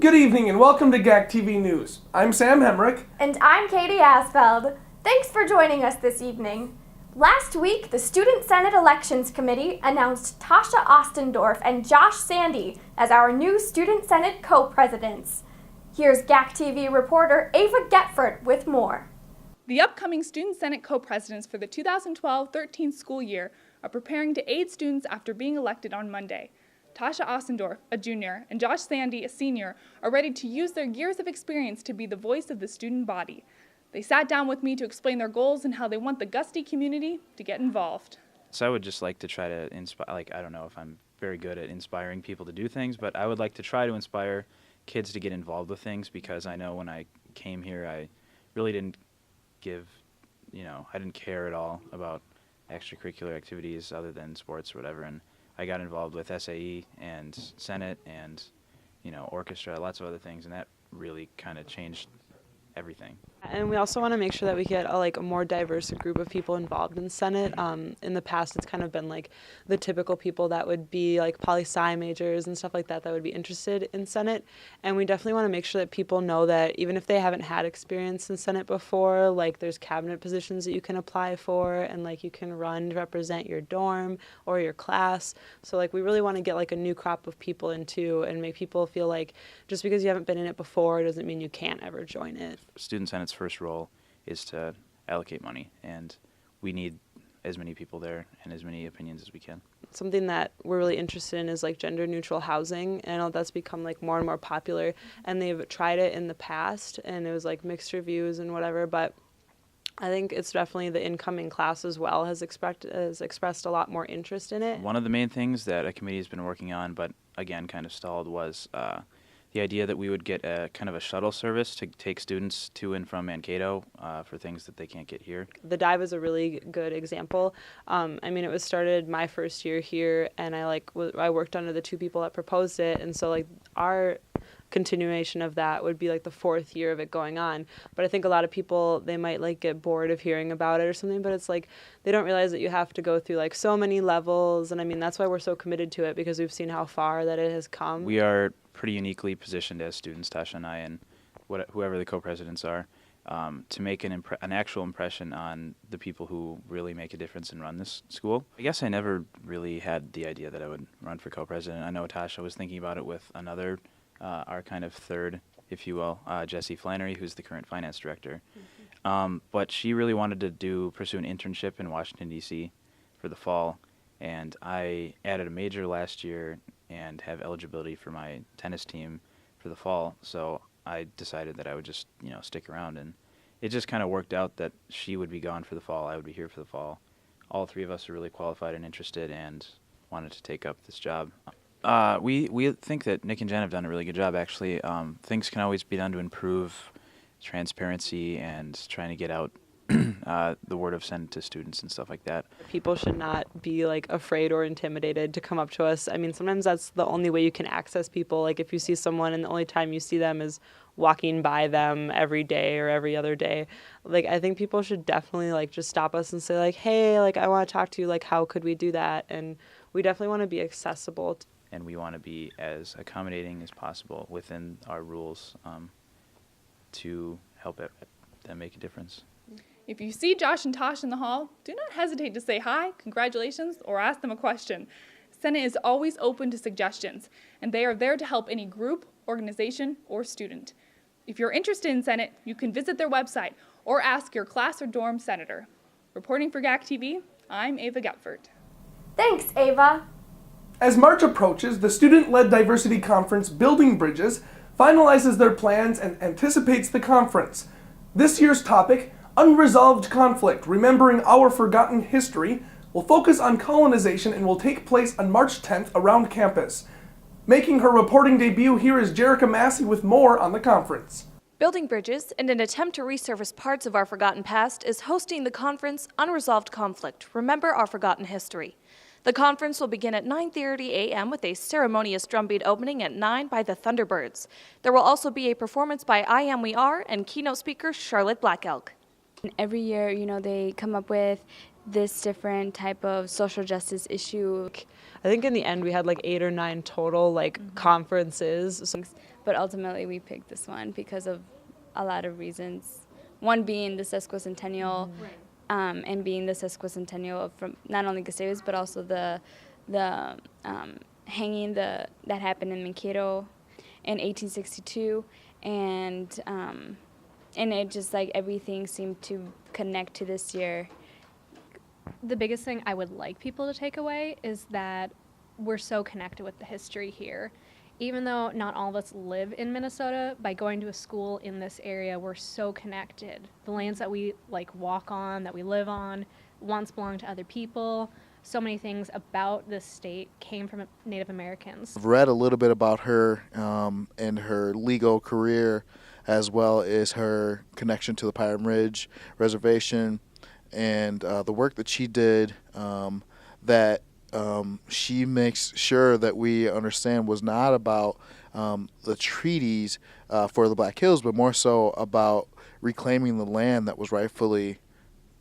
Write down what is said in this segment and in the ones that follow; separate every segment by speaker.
Speaker 1: Good evening and welcome to GAC TV News. I'm Sam Hemrick.
Speaker 2: And I'm Katie Asfeld. Thanks for joining us this evening. Last week, the Student Senate Elections Committee announced Tasha Ostendorf and Josh Sandy as our new Student Senate co-presidents. Here's GAC TV reporter Ava Getford with more.
Speaker 3: The upcoming Student Senate co-presidents for the 2012-13 school year are preparing to aid students after being elected on Monday. Tasha Ostendorf, a junior, and Josh Sandy, a senior, are ready to use their years of experience to be the voice of the student body. They sat down with me to explain their goals and how they want the Gusty community to get involved.
Speaker 4: So I would just like to try to inspire, I don't know if I'm very good at inspiring people to do things, but I would like to try to inspire kids to get involved with things, because I know when I came here, I really didn't I didn't care at all about extracurricular activities other than sports or whatever, and I got involved with SAE and Senate and, orchestra, lots of other things, and that really kind of changed everything.
Speaker 5: And we also want to make sure that we get a more diverse group of people involved in Senate. In the past, it's kind of been like the typical people that would be like poli-sci majors and stuff like that would be interested in Senate. And we definitely want to make sure that people know that even if they haven't had experience in Senate before, like there's cabinet positions that you can apply for, and like you can run to represent your dorm or your class. So like we really want to get like a new crop of people into and make people feel like just because you haven't been in it before doesn't mean you can't ever join it.
Speaker 4: Student Senate's first role is to allocate money, and we need as many people there and as many opinions as we can.
Speaker 5: Something that we're really interested in is like gender neutral housing, and I know that's become like more and more popular, and they've tried it in the past and it was like mixed reviews and whatever, but I think it's definitely the incoming class as well has expressed a lot more interest in it.
Speaker 4: One of the main things that a committee has been working on, but again kind of stalled, was the idea that we would get a kind of a shuttle service to take students to and from Mankato for things that they can't get here.
Speaker 5: The dive is a really good example. It was started my first year here, and I worked under the two people that proposed it, and so like our continuation of that would be like the fourth year of it going on. But I think a lot of people, they might like get bored of hearing about it or something, but it's like they don't realize that you have to go through like so many levels, and that's why we're so committed to it, because we've seen how far that it has come.
Speaker 4: We are pretty uniquely positioned as students, Tasha and I, and whoever the co-presidents are, to make an actual impression on the people who really make a difference and run this school. I guess I never really had the idea that I would run for co-president. I know Tasha was thinking about it with another, our kind of third, if you will, Jessie Flannery, who's the current finance director. Mm-hmm. But she really wanted to pursue an internship in Washington, D.C. for the fall, and I added a major last year and have eligibility for my tennis team for the fall, so I decided that I would just, stick around, and it just kind of worked out that she would be gone for the fall, I would be here for the fall. All three of us are really qualified and interested and wanted to take up this job. We think that Nick and Jen have done a really good job, actually. Things can always be done to improve transparency and trying to get out the word of Senate to students and stuff like that.
Speaker 5: People should not be like afraid or intimidated to come up to us. Sometimes that's the only way you can access people. Like if you see someone and the only time you see them is walking by them every day or every other day, like I think people should definitely like just stop us and say like, hey, like I want to talk to you, like how could we do that? And we definitely want to be accessible.
Speaker 4: And we want to be as accommodating as possible within our rules to help them make a difference.
Speaker 3: If you see Josh and Tosh in the hall, do not hesitate to say hi, congratulations, or ask them a question. Senate is always open to suggestions, and they are there to help any group, organization, or student. If you're interested in Senate, you can visit their website or ask your class or dorm senator. Reporting for GAC TV, I'm Ava Getford.
Speaker 2: Thanks, Ava.
Speaker 1: As March approaches, the student-led diversity conference Building Bridges finalizes their plans and anticipates the conference. This year's topic, Unresolved Conflict, Remembering Our Forgotten History, will focus on colonization and will take place on March 10th around campus. Making her reporting debut, here is Jerica Massey with more on the conference.
Speaker 6: Building Bridges, in an attempt to resurface parts of our forgotten past, is hosting the conference Unresolved Conflict, Remember Our Forgotten History. The conference will begin at 9:30 a.m. with a ceremonious drumbeat opening at 9 by the Thunderbirds. There will also be a performance by I Am We Are and keynote speaker Charlotte Black Elk.
Speaker 7: Every year, they come up with this different type of social justice issue.
Speaker 5: I think in the end we had like 8 or 9 total conferences. So
Speaker 7: But ultimately we picked this one because of a lot of reasons. One being the sesquicentennial, and being the sesquicentennial from not only Gustavus but also the hanging that happened in Mankato in 1862, and it just like everything seemed to connect to this year.
Speaker 8: The biggest thing I would like people to take away is that we're so connected with the history here. Even though not all of us live in Minnesota, by going to a school in this area, we're so connected. The lands that we walk on, that we live on, once belonged to other people. So many things about this state came from Native Americans.
Speaker 9: I've read a little bit about her and her legal career, as well as her connection to the Pine Ridge Reservation, and the work that she did that she makes sure that we understand was not about the treaties for the Black Hills, but more so about reclaiming the land that was rightfully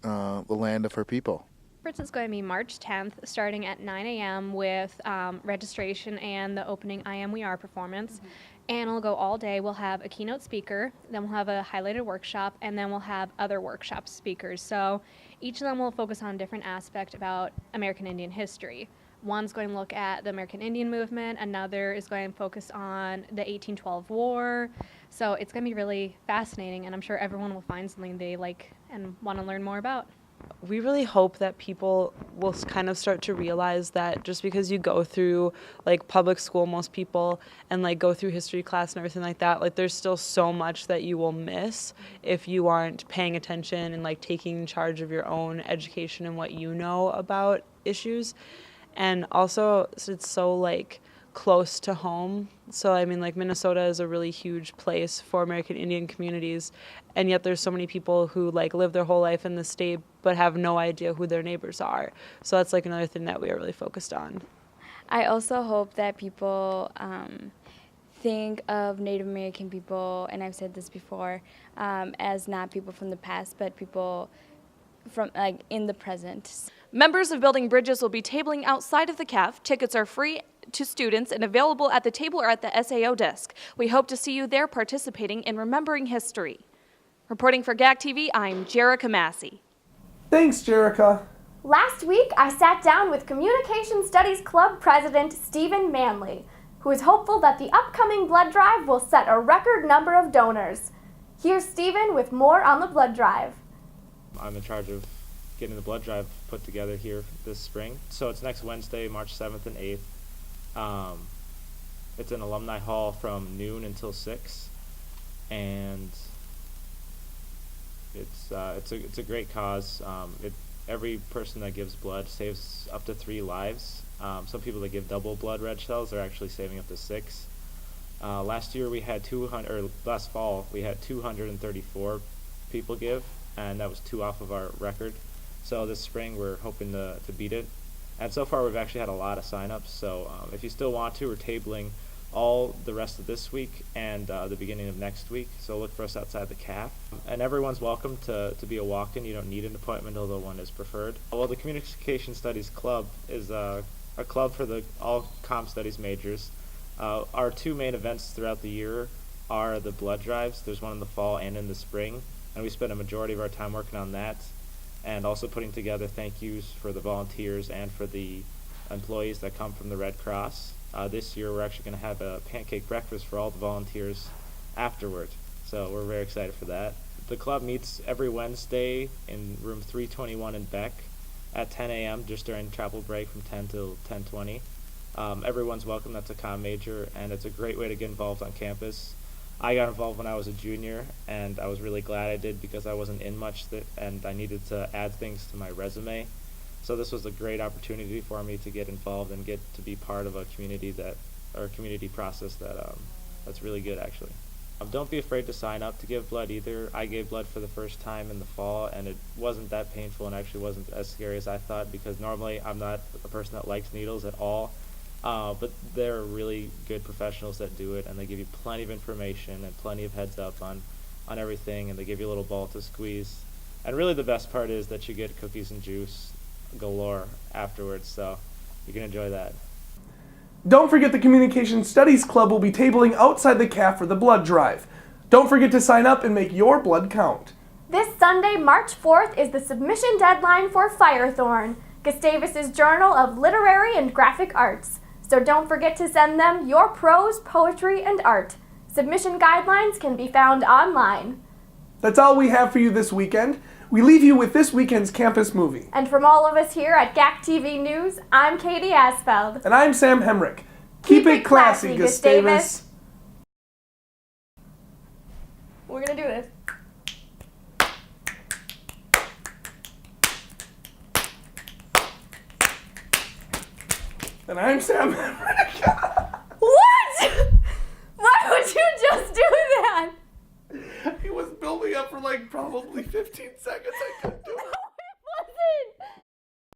Speaker 9: the land of her people.
Speaker 8: It's going to be March 10th, starting at 9 a.m. with registration and the opening I Am We Are performance. And it'll go all day. We'll have a keynote speaker, then we'll have a highlighted workshop, and then we'll have other workshop speakers. So each of them will focus on a different aspect about American Indian history. One's going to look at the American Indian movement, another is going to focus on the 1812 war. So it's going to be really fascinating, and I'm sure everyone will find something they like and want to learn more about.
Speaker 5: we really hope that people will kind of start to realize that just because you go through like public school, most people, and like go through history class and everything like that, like there's still so much that you will miss if you aren't paying attention and like taking charge of your own education and what you know about issues. And also it's so like close to home. So I mean, like Minnesota is a really huge place for American Indian communities, and yet there's so many people who like live their whole life in the state but have no idea who their neighbors are. So that's like another thing that we are really focused on.
Speaker 7: I also hope that people think of Native American people, and I've said this before, as not people from the past, but people from like in the present.
Speaker 6: Members of Building Bridges will be tabling outside of the CAF. Tickets are free to students and available at the table or at the SAO desk. We hope to see you there participating in remembering history. Reporting for GAC TV, I'm Jerica Massey.
Speaker 1: Thanks, Jerica.
Speaker 2: Last week, I sat down with Communication Studies Club President Stephen Manley, who is hopeful that the upcoming blood drive will set a record number of donors. Here's Stephen with more on the blood drive.
Speaker 10: I'm in charge of getting the blood drive put together here this spring. So it's next Wednesday, March 7th and 8th. It's in Alumni Hall from noon until 6, and it's a great cause. Every person that gives blood saves up to 3 lives. Some people that give double blood red cells are actually saving up to 6. Last fall we had 234 people give, and that was 2 off of our record. So this spring we're hoping to beat it. And so far we've actually had a lot of sign-ups, so if you still want to, we're tabling all the rest of this week and the beginning of next week, so look for us outside the CAF. And everyone's welcome to be a walk-in. You don't need an appointment, although one is preferred. Well, the Communication Studies Club is a club for all Comm Studies majors. Our 2 main events throughout the year are the blood drives. There's one in the fall and in the spring, and we spend a majority of our time working on that, and also putting together thank yous for the volunteers and for the employees that come from the Red Cross. This year we're actually going to have a pancake breakfast for all the volunteers afterward, so we're very excited for that. The club meets every Wednesday in room 321 in Beck at 10 a.m. just during travel break from 10 till 10:20. Everyone's welcome that's a comm major, and it's a great way to get involved on campus. I got involved when I was a junior, and I was really glad I did because I wasn't in much and I needed to add things to my resume. So this was a great opportunity for me to get involved and get to be part of a community process that's really good, actually. Don't be afraid to sign up to give blood either. I gave blood for the first time in the fall, and it wasn't that painful and actually wasn't as scary as I thought, because normally I'm not a person that likes needles at all. But there are really good professionals that do it, and they give you plenty of information and plenty of heads up on everything, and they give you a little ball to squeeze. And really the best part is that you get cookies and juice galore afterwards, so you can enjoy that.
Speaker 1: Don't forget the Communication Studies Club will be tabling outside the CAF for the blood drive. Don't forget to sign up and make your blood count.
Speaker 2: This Sunday, March 4th, is the submission deadline for Firethorn, Gustavus's Journal of Literary and Graphic Arts. So don't forget to send them your prose, poetry, and art. Submission guidelines can be found online.
Speaker 1: That's all we have for you this weekend. We leave you with this weekend's campus movie.
Speaker 2: And from all of us here at GAC TV News, I'm Katie Asfeld.
Speaker 1: And I'm Sam Hemrick. Keep it classy, Gustavus.
Speaker 2: We're gonna do this.
Speaker 1: And I'm Sam Hemrick.
Speaker 2: What? Why would you just do that?
Speaker 1: He was building up for like probably 15 seconds.